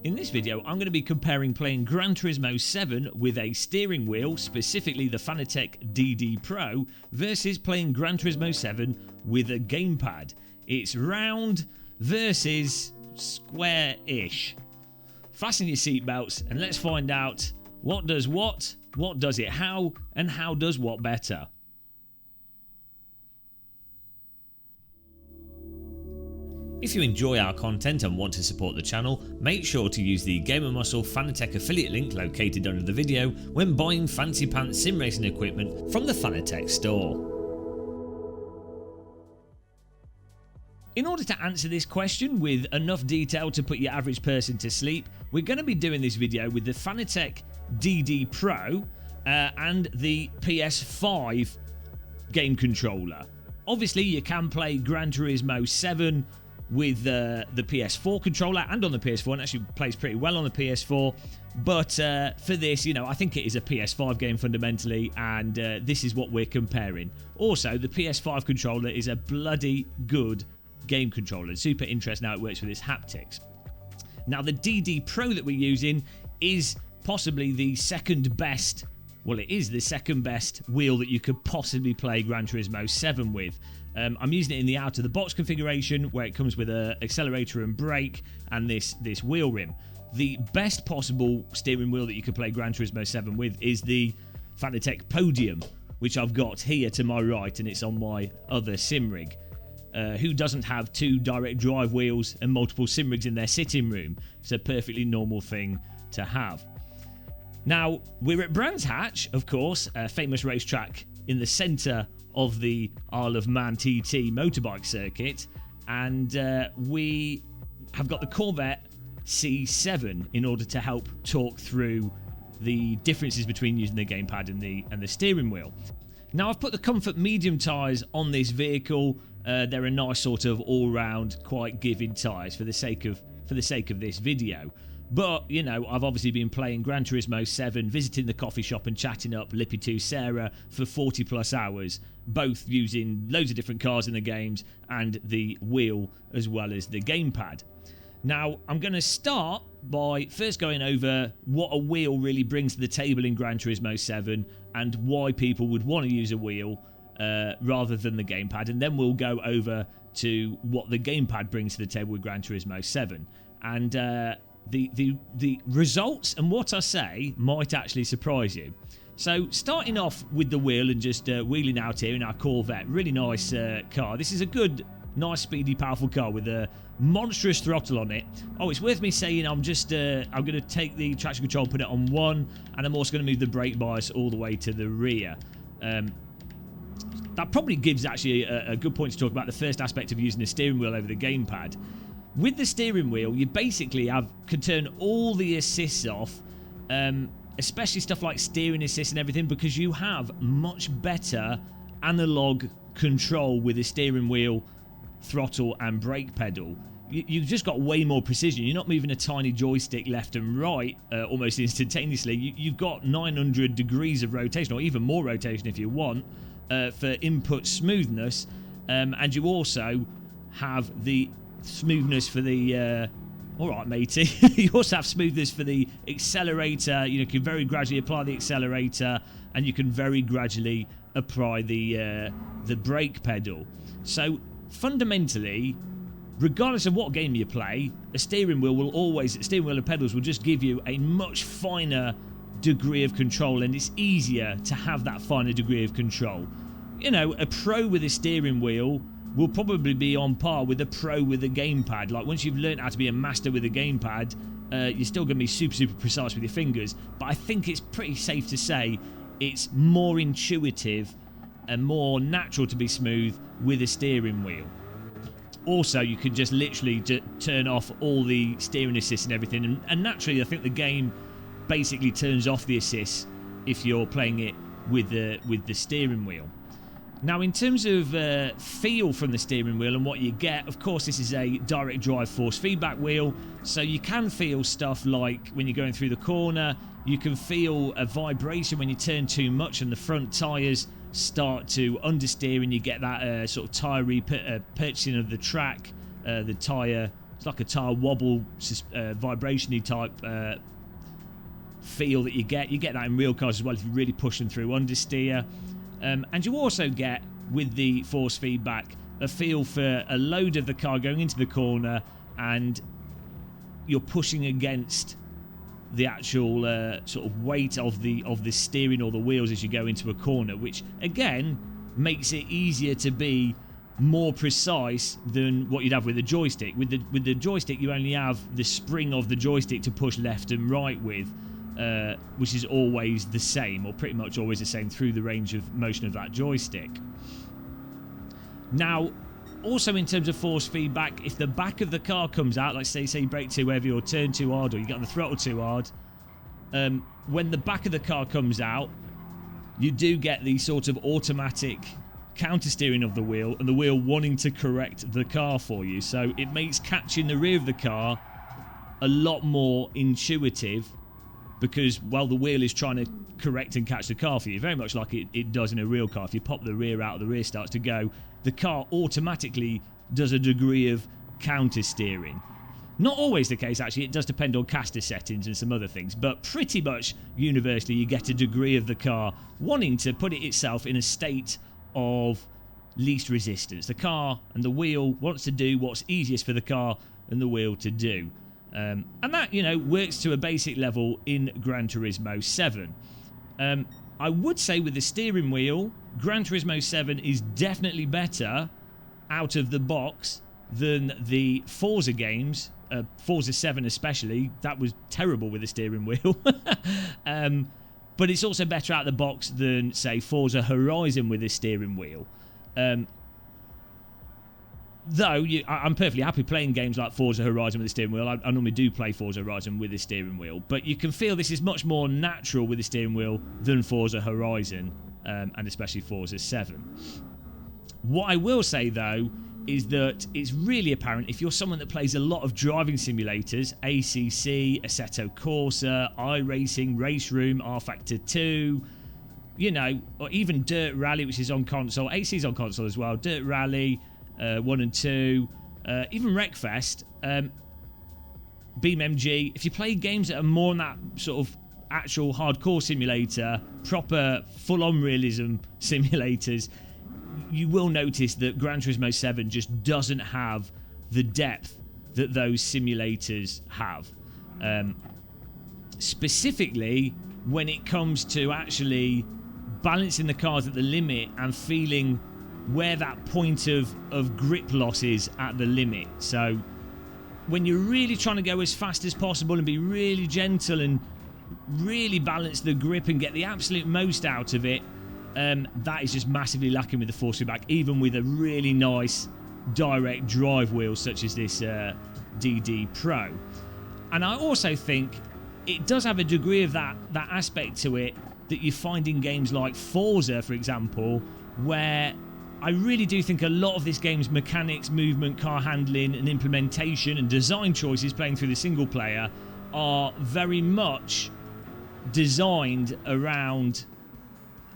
In this video, I'm going to be comparing playing Gran Turismo 7 with a steering wheel, specifically the Fanatec DD Pro, versus playing Gran Turismo 7 with a gamepad. It's round versus square-ish. Fasten your seatbelts and let's find out what does what does it how, and how does what better. If you enjoy our content and want to support the channel, make sure to use the Gamer Muscle Fanatec affiliate link located under the video when buying fancy pants sim racing equipment from the Fanatec store. In order to answer this question with enough detail to put your average person to sleep, we're going to be doing this video with the Fanatec DD Pro and the PS5 game controller. Obviously you can play Gran Turismo 7 with the PS4 controller and on the PS4, and actually plays pretty well on the PS4, but for this, you know, I think it is a PS5 game fundamentally, and this is what we're comparing. Also, the PS5 controller is a bloody good game controller. It's super interesting how it works with its haptics. Now, the DD Pro that we're using is possibly the second best, well, it is the second best wheel that you could possibly play Gran Turismo 7 with. I'm using it in the out-of-the-box configuration where it comes with an accelerator and brake and this wheel rim. The best possible steering wheel that you could play Gran Turismo 7 with is the Fanatec Podium, which I've got here to my right, and it's on my other sim rig. Who doesn't have two direct drive wheels and multiple sim rigs in their sitting room? It's a perfectly normal thing to have. Now, we're at Brands Hatch, of course, a famous racetrack in the centre of the Isle of Man TT motorbike circuit, and we have got the Corvette C7 in order to help talk through the differences between using the gamepad and the steering wheel. Now, I've put the Comfort medium tyres on this vehicle. They're a nice sort of all-round, quite giving tyres for the sake of this video. But, you know, I've obviously been playing Gran Turismo 7, visiting the coffee shop and chatting up Lippy 2 Sarah for 40 plus hours, both using loads of different cars in the games and the wheel as well as the gamepad. Now, I'm going to start by first going over what a wheel really brings to the table in Gran Turismo 7 and why people would want to use a wheel rather than the gamepad, and then we'll go over to what the gamepad brings to the table with Gran Turismo 7. And the results and what I say might actually surprise you. So starting off with the wheel and just wheeling out here in our Corvette, really nice car. This is a good, nice, speedy, powerful car with a monstrous throttle on it. Oh, it's worth me saying I'm going to take the traction control, put it on 1, and I'm also going to move the brake bias all the way to the rear. That probably gives actually a good point to talk about the first aspect of using the steering wheel over the gamepad. With the steering wheel, you basically can turn all the assists off, especially stuff like steering assist and everything, because you have much better analog control with the steering wheel, throttle and brake pedal. You've just got way more precision. You're not moving a tiny joystick left and right almost instantaneously. You've got 900 degrees of rotation, or even more rotation if you want, for input smoothness, and you also have the smoothness for the alright matey you also have smoothness for the accelerator. You can very gradually apply the accelerator, and you can very gradually apply the brake pedal. So fundamentally, regardless of what game you play, a steering wheel and pedals will just give you a much finer degree of control, and it's easier to have that finer degree of control. You know, a pro with a steering wheel will probably be on par with a pro with a gamepad. Like, once you've learned how to be a master with a gamepad, you're still going to be super precise with your fingers. But I think it's pretty safe to say it's more intuitive and more natural to be smooth with a steering wheel. Also, you can just literally turn off all the steering assists and everything, and naturally I think the game basically turns off the assists if you're playing it with the steering wheel. Now, in terms of feel from the steering wheel and what you get, of course, this is a direct drive force feedback wheel, so you can feel stuff like when you're going through the corner, you can feel a vibration when you turn too much and the front tyres start to understeer, and you get that sort of tyre purchasing of the track, the tyre it's like a tire wobble, vibration-y type feel that you get. You get that in real cars as well if you really push them through understeer. And you also get, with the force feedback, a feel for a load of the car going into the corner and you're pushing against the actual sort of weight of the steering or the wheels as you go into a corner, which again makes it easier to be more precise than what you'd have with a joystick. With the joystick, you only have the spring of the joystick to push left and right with, which is always the same, or pretty much always the same through the range of motion of that joystick. Now, also in terms of force feedback, if the back of the car comes out, like say you brake too heavy or turn too hard or you get on the throttle too hard, when the back of the car comes out, you do get the sort of automatic counter steering of the wheel and the wheel wanting to correct the car for you. So it makes catching the rear of the car a lot more intuitive because, well, the wheel is trying to correct and catch the car for you, very much like it does in a real car. If you pop the rear out, the rear starts to go, the car automatically does a degree of counter steering. Not always the case, actually. It does depend on caster settings and some other things, but pretty much universally you get a degree of the car wanting to put it itself in a state of least resistance. The car and the wheel wants to do what's easiest for the car and the wheel to do. And that, you know, works to a basic level in Gran Turismo 7. I would say with the steering wheel, Gran Turismo 7 is definitely better out of the box than the Forza games. Forza 7 especially, that was terrible with the steering wheel. But it's also better out of the box than, say, Forza Horizon with the steering wheel. Though, I'm perfectly happy playing games like Forza Horizon with the steering wheel. I normally do play Forza Horizon with the steering wheel. But you can feel this is much more natural with the steering wheel than Forza Horizon, and especially Forza 7. What I will say, though, is that it's really apparent if you're someone that plays a lot of driving simulators, ACC, Assetto Corsa, iRacing, Race Room, R-Factor 2, you know, or even Dirt Rally, which is on console. AC is on console as well. Dirt Rally 1 and 2, even Wreckfest, BeamMG. If you play games that are more on that sort of actual hardcore simulator, proper full-on realism simulators, you will notice that Gran Turismo 7 just doesn't have the depth that those simulators have. Specifically, when it comes to actually balancing the cars at the limit and feeling where that point of grip loss is at the limit. So when you're really trying to go as fast as possible and be really gentle and really balance the grip and get the absolute most out of it, that is just massively lacking with the force feedback, even with a really nice direct drive wheel such as this DD Pro. And I also think it does have a degree of that aspect to it that you find in games like Forza, for example, where I really do think a lot of this game's mechanics, movement, car handling and implementation and design choices playing through the single player are very much designed around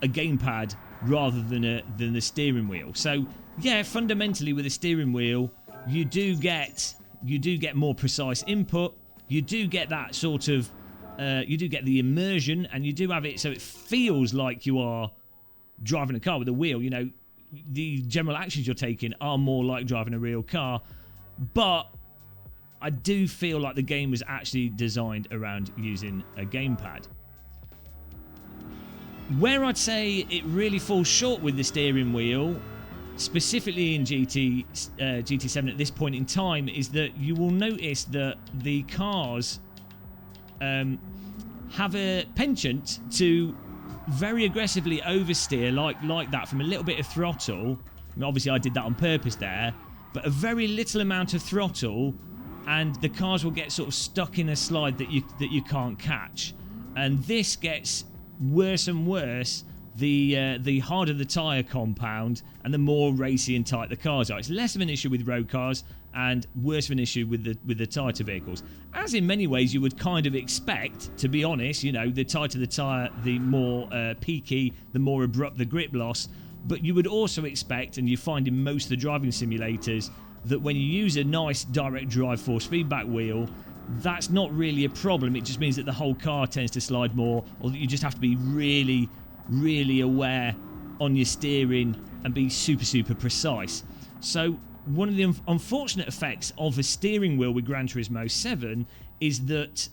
a gamepad rather than the steering wheel. So yeah, fundamentally with the steering wheel, you do get more precise input. You do get that sort of you do get the immersion, and you do have it so it feels like you are driving a car with a wheel. You know, the general actions you're taking are more like driving a real car, but I do feel like the game was actually designed around using a gamepad. Where I'd say it really falls short with the steering wheel, specifically in GT7 at this point in time, is that you will notice that the cars have a penchant to very aggressively oversteer like that from a little bit of throttle. I mean, obviously I did that on purpose there, but a very little amount of throttle and the cars will get sort of stuck in a slide that you can't catch. And this gets worse and worse the harder the tyre compound and the more racy and tight the cars are. It's less of an issue with road cars and worse of an issue with the tighter vehicles. As in many ways you would kind of expect, to be honest, you know, the tighter the tyre, the more peaky, the more abrupt the grip loss. But you would also expect, and you find in most of the driving simulators, that when you use a nice direct drive force feedback wheel, that's not really a problem. It just means that the whole car tends to slide more, or that you just have to be really, really aware on your steering and be super, super precise. So one of the unfortunate effects of a steering wheel with Gran Turismo 7 is that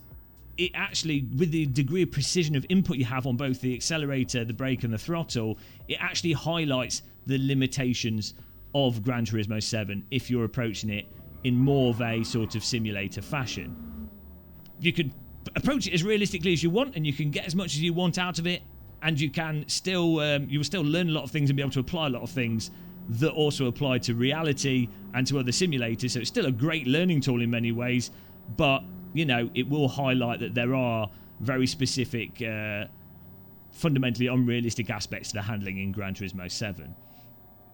it actually, with the degree of precision of input you have on both the accelerator, the brake and the throttle, it actually highlights the limitations of Gran Turismo 7 if you're approaching it in more of a sort of simulator fashion. You could approach it as realistically as you want, and you can get as much as you want out of it, and you can still you will still learn a lot of things and be able to apply a lot of things that also apply to reality and to other simulators. So it's still a great learning tool in many ways, but you know, it will highlight that there are very specific, fundamentally unrealistic aspects to the handling in Gran Turismo 7.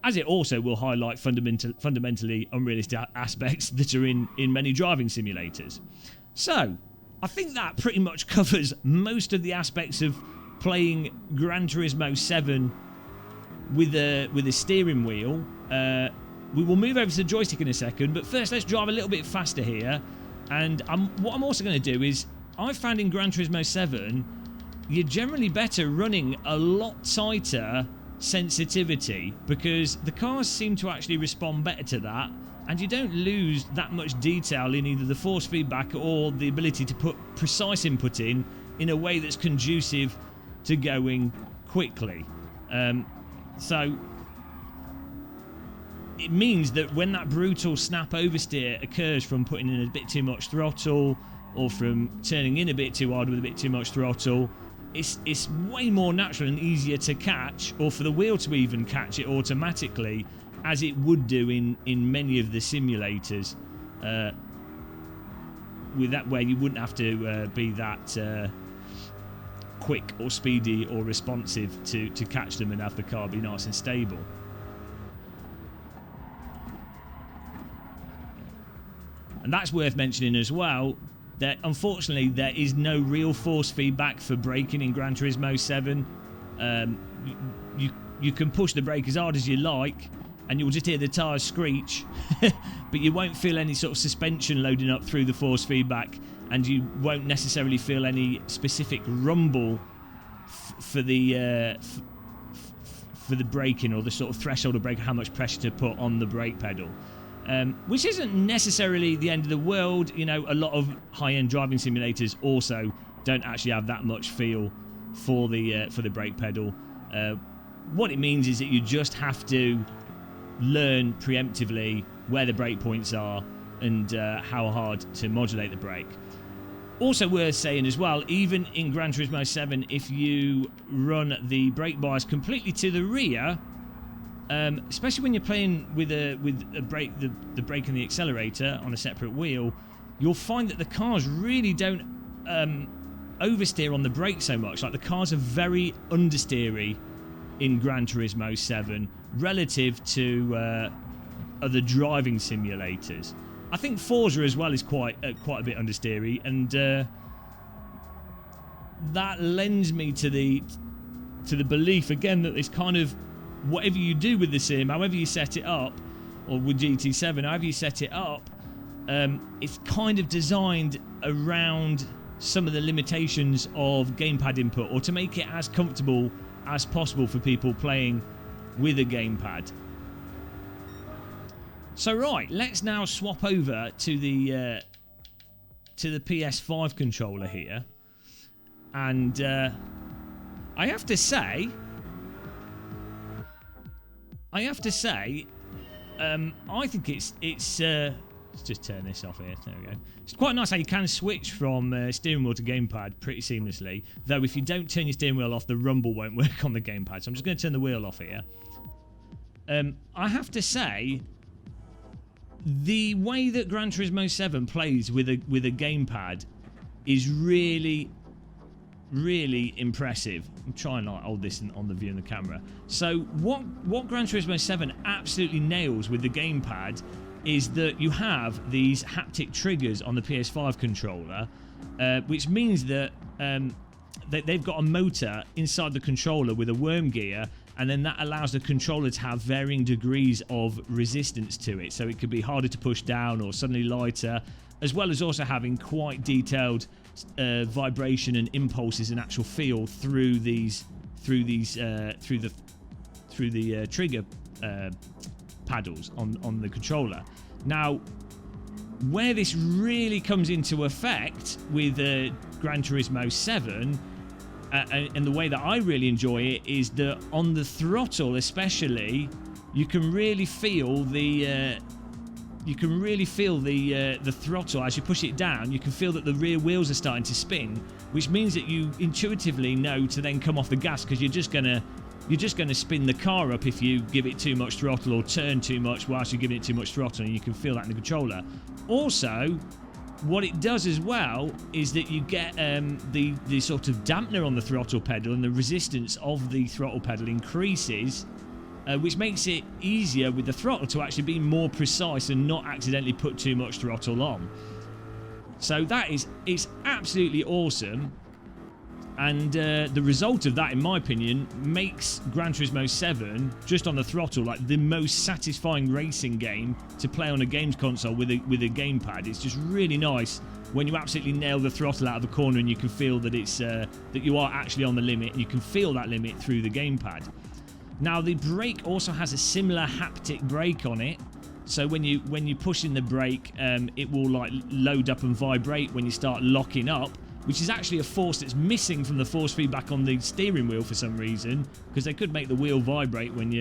As it also will highlight fundamentally unrealistic aspects that are in many driving simulators. So, I think that pretty much covers most of the aspects of playing Gran Turismo 7 with a steering wheel. We will move over to the joystick in a second, but first let's drive a little bit faster here. And what I'm also going to do is, I've found in Gran Turismo 7, you're generally better running a lot tighter sensitivity, because the cars seem to actually respond better to that, and you don't lose that much detail in either the force feedback or the ability to put precise input in a way that's conducive to going quickly. So it means that when that brutal snap oversteer occurs from putting in a bit too much throttle, or from turning in a bit too hard with a bit too much throttle, it's way more natural and easier to catch, or for the wheel to even catch it automatically, as it would do in many of the simulators. With that, where you wouldn't have to be that quick or speedy or responsive to catch them and have the car be nice and stable. And that's worth mentioning as well, that unfortunately there is no real force feedback for braking in Gran Turismo 7. You can push the brake as hard as you like, and you'll just hear the tyres screech, but you won't feel any sort of suspension loading up through the force feedback, and you won't necessarily feel any specific rumble for the braking, or the sort of threshold of brake, how much pressure to put on the brake pedal. Which isn't necessarily the end of the world. You know, a lot of high-end driving simulators also don't actually have that much feel for the brake pedal. What it means is that you just have to learn preemptively where the brake points are and how hard to modulate the brake. Also worth saying as well, even in Gran Turismo 7, if you run the brake bars completely to the rear, especially when you're playing with a brake, the brake and the accelerator on a separate wheel, you'll find that the cars really don't oversteer on the brake so much. Like, the cars are very understeery in Gran Turismo 7 relative to other driving simulators. I think Forza as well is quite a bit understeery, and that lends me to the belief again that it's kind of, whatever you do with the sim, however you set it up, or with GT7, however you set it up, it's kind of designed around some of the limitations of gamepad input, or to make it as comfortable as possible for people playing with a gamepad. So right, let's now swap over to the PS5 controller here, and I have to say, I think it's let's just turn this off here. There we go. It's quite nice how you can switch from steering wheel to gamepad pretty seamlessly. Though if you don't turn your steering wheel off, the rumble won't work on the gamepad. So I'm just going to turn the wheel off here. I have to say, the way that Gran Turismo 7 plays with a gamepad is really, really impressive. I'm trying to hold this on the view in the camera. So what Gran Turismo 7 absolutely nails with the gamepad is that you have these haptic triggers on the PS5 controller, which means that they've got a motor inside the controller with a worm gear and then that allows the controller to have varying degrees of resistance to it. So it could be harder to push down or suddenly lighter, as well as also having quite detailed vibration and impulses and actual feel through the trigger paddles on the controller. Now, where this really comes into effect with Gran Turismo 7, and the way that I really enjoy it, is that on the throttle especially, you can really feel the throttle as you push it down. You can feel that the rear wheels are starting to spin, which means that you intuitively know to then come off the gas, because you're just gonna spin the car up if you give it too much throttle or turn too much whilst you're giving it too much throttle, and you can feel that in the controller. Also, what it does as well is that you get the sort of dampener on the throttle pedal, and the resistance of the throttle pedal increases, which makes it easier with the throttle to actually be more precise and not accidentally put too much throttle on. So it's absolutely awesome. And the result of that, in my opinion, makes Gran Turismo 7, just on the throttle, like the most satisfying racing game to play on a games console with a gamepad. It's just really nice when you absolutely nail the throttle out of the corner and you can feel that it's that you are actually on the limit, and you can feel that limit through the gamepad. Now, the brake also has a similar haptic brake on it. So when you push in the brake, it will like load up and vibrate when you start locking up, which is actually a force that's missing from the force feedback on the steering wheel for some reason, because they could make the wheel vibrate when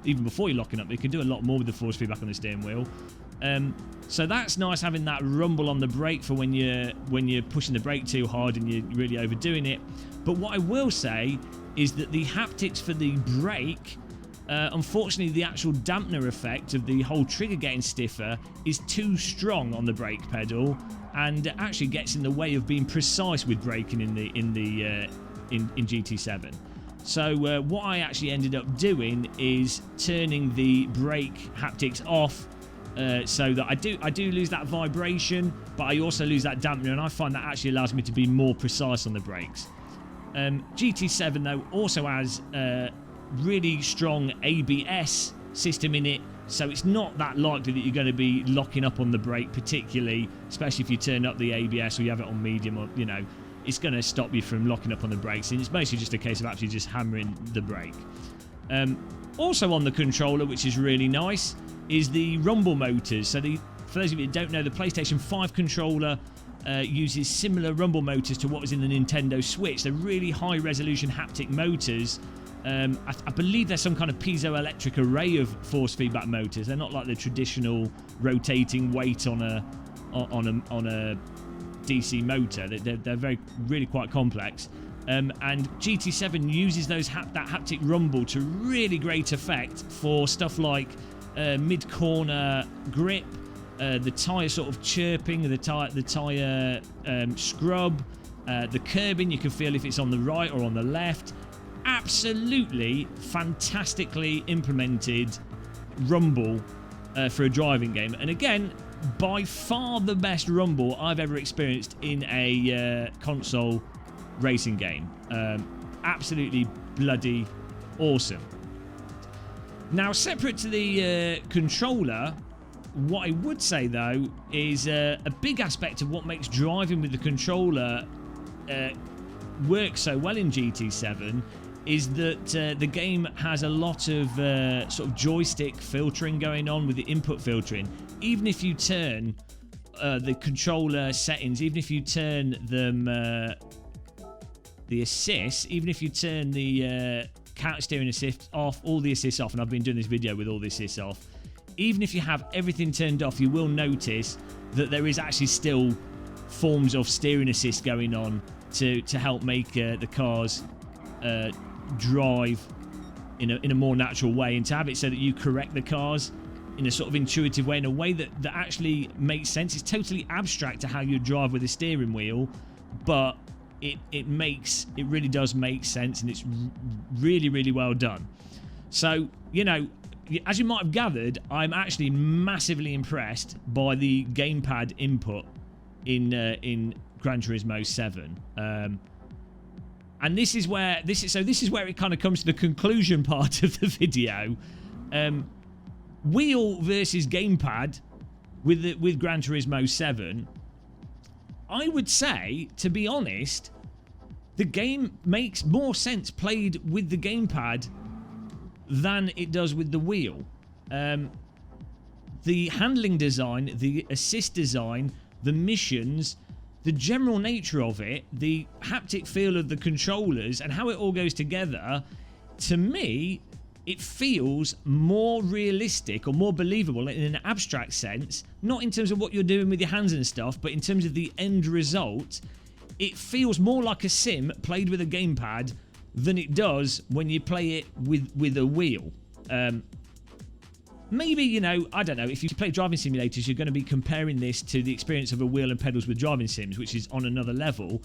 even before you're locking up. They could do a lot more with the force feedback on the steering wheel. So that's nice, having that rumble on the brake for when you're pushing the brake too hard and you're really overdoing it. But what I will say is that the haptics for the brake, unfortunately, the actual dampener effect of the whole trigger getting stiffer is too strong on the brake pedal, and actually gets in the way of being precise with braking in GT7. So what I actually ended up doing is turning the brake haptics off, so that I do lose that vibration, but I also lose that dampener, and I find that actually allows me to be more precise on the brakes. GT7 though also has really strong ABS system in it, so it's not that likely that you're going to be locking up on the brake, particularly, especially if you turn up the ABS or you have it on medium, or it's going to stop you from locking up on the brakes, and it's basically just a case of actually just hammering the brake. Also on the controller, which is really nice, is the rumble motors. So for those of you that don't know, the PlayStation 5 controller uses similar rumble motors to what was in the Nintendo Switch. They're really high resolution haptic motors. I believe there's some kind of piezoelectric array of force feedback motors. They're not like the traditional rotating weight on a DC motor. They're really quite complex. And GT7 uses that haptic rumble to really great effect for stuff like mid-corner grip, the tyre sort of chirping, the tyre scrub, the curbing. You can feel if it's on the right or on the left. Absolutely fantastically implemented rumble for a driving game, and again, by far the best rumble I've ever experienced in a console racing game. Absolutely bloody awesome. Now, separate to the controller, what I would say though is a big aspect of what makes driving with the controller work so well in GT7 is that the game has a lot of sort of joystick filtering going on with the input filtering. Even if you turn the controller settings, even if you turn them the assists, even if you turn the counter steering assist off, all the assists off, and I've been doing this video with all the assists off, even if you have everything turned off, you will notice that there is actually still forms of steering assist going on to help make the cars drive in a more natural way, and to have it so that you correct the cars in a sort of intuitive way, in a way that actually makes sense. It's totally abstract to how you drive with a steering wheel, but it really does make sense, and it's really, really well done. So, as you might have gathered, I'm actually massively impressed by the gamepad input in Gran Turismo 7. And this is where it kind of comes to the conclusion part of the video. Wheel versus gamepad with Gran Turismo 7. I would say, to be honest, the game makes more sense played with the gamepad than it does with the wheel. The handling design, the assist design, the missions, the general nature of it, the haptic feel of the controllers, and how it all goes together, to me, it feels more realistic or more believable in an abstract sense, not in terms of what you're doing with your hands and stuff, but in terms of the end result. It feels more like a sim played with a gamepad than it does when you play it with a wheel. Maybe, you know, I don't know, if you play driving simulators, you're going to be comparing this to the experience of a wheel and pedals with driving sims, which is on another level.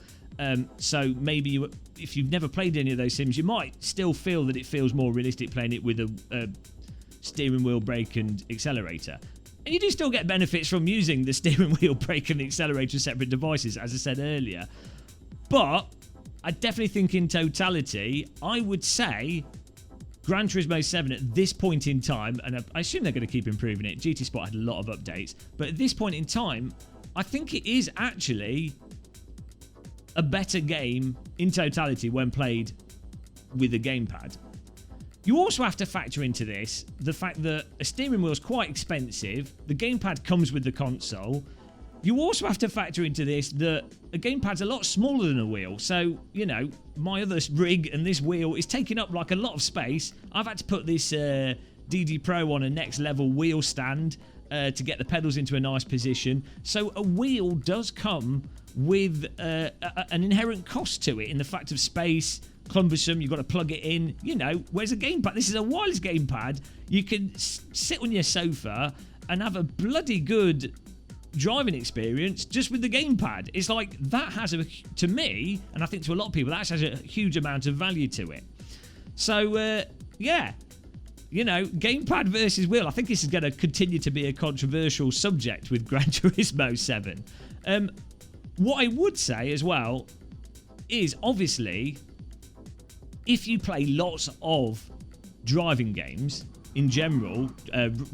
So maybe if you've never played any of those sims, you might still feel that it feels more realistic playing it with a steering wheel, brake and accelerator. And you do still get benefits from using the steering wheel, brake and accelerator as separate devices, as I said earlier. But I definitely think in totality, I would say Gran Turismo 7 at this point in time, and I assume they're going to keep improving it. GT Sport had a lot of updates, but at this point in time, I think it is actually a better game in totality when played with a gamepad. You also have to factor into this the fact that a steering wheel is quite expensive. The gamepad comes with the console. You also have to factor into this that a gamepad's a lot smaller than a wheel. So, you know, my other rig and this wheel is taking up like a lot of space. I've had to put this DD Pro on a next level wheel stand to get the pedals into a nice position. So a wheel does come with an inherent cost to it in the fact of space, cumbersome, you've got to plug it in, you know, whereas a gamepad, this is a wireless gamepad, you can sit on your sofa and have a bloody good driving experience just with the gamepad. It's like that has to me, and I think to a lot of people, that has a huge amount of value to it. So yeah, you know, gamepad versus wheel, I think this is going to continue to be a controversial subject with Gran Turismo 7. What I would say as well is, obviously, if you play lots of driving games in general,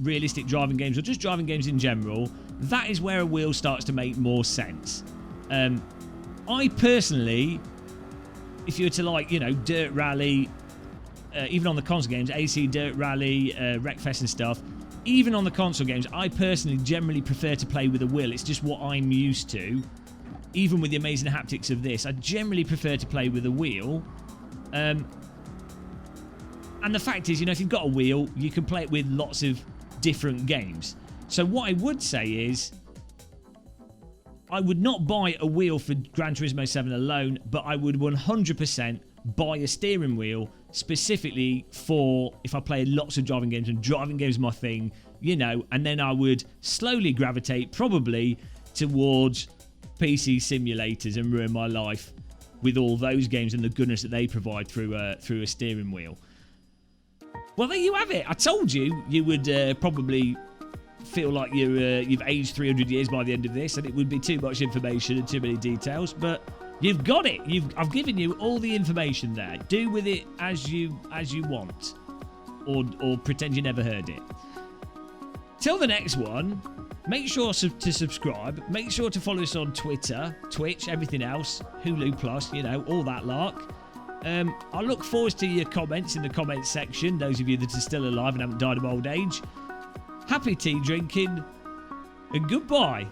realistic driving games or just driving games in general, that is where a wheel starts to make more sense. I personally, if you were to, like, you know, Dirt Rally, even on the console games, AC Dirt Rally, Wreckfest and stuff, even on the console games, I personally generally prefer to play with a wheel. It's just what I'm used to. Even with the amazing haptics of this, I generally prefer to play with a wheel. And the fact is, you know, if you've got a wheel, you can play it with lots of different games. So what I would say is, I would not buy a wheel for Gran Turismo 7 alone, but I would 100% buy a steering wheel specifically for if I play lots of driving games, and driving games are my thing, you know, and then I would slowly gravitate probably towards PC simulators and ruin my life with all those games and the goodness that they provide through a steering wheel. Well, there you have it. I told you you would probably feel like you've aged 300 years by the end of this, and it would be too much information and too many details, but you've got it. I've given you all the information there. Do with it as you want, or pretend you never heard it. Till the next one, make sure to subscribe. Make sure to follow us on Twitter, Twitch, everything else, Hulu Plus, you know, all that lark. I look forward to your comments in the comments section, those of you that are still alive and haven't died of old age. Happy tea drinking, and goodbye.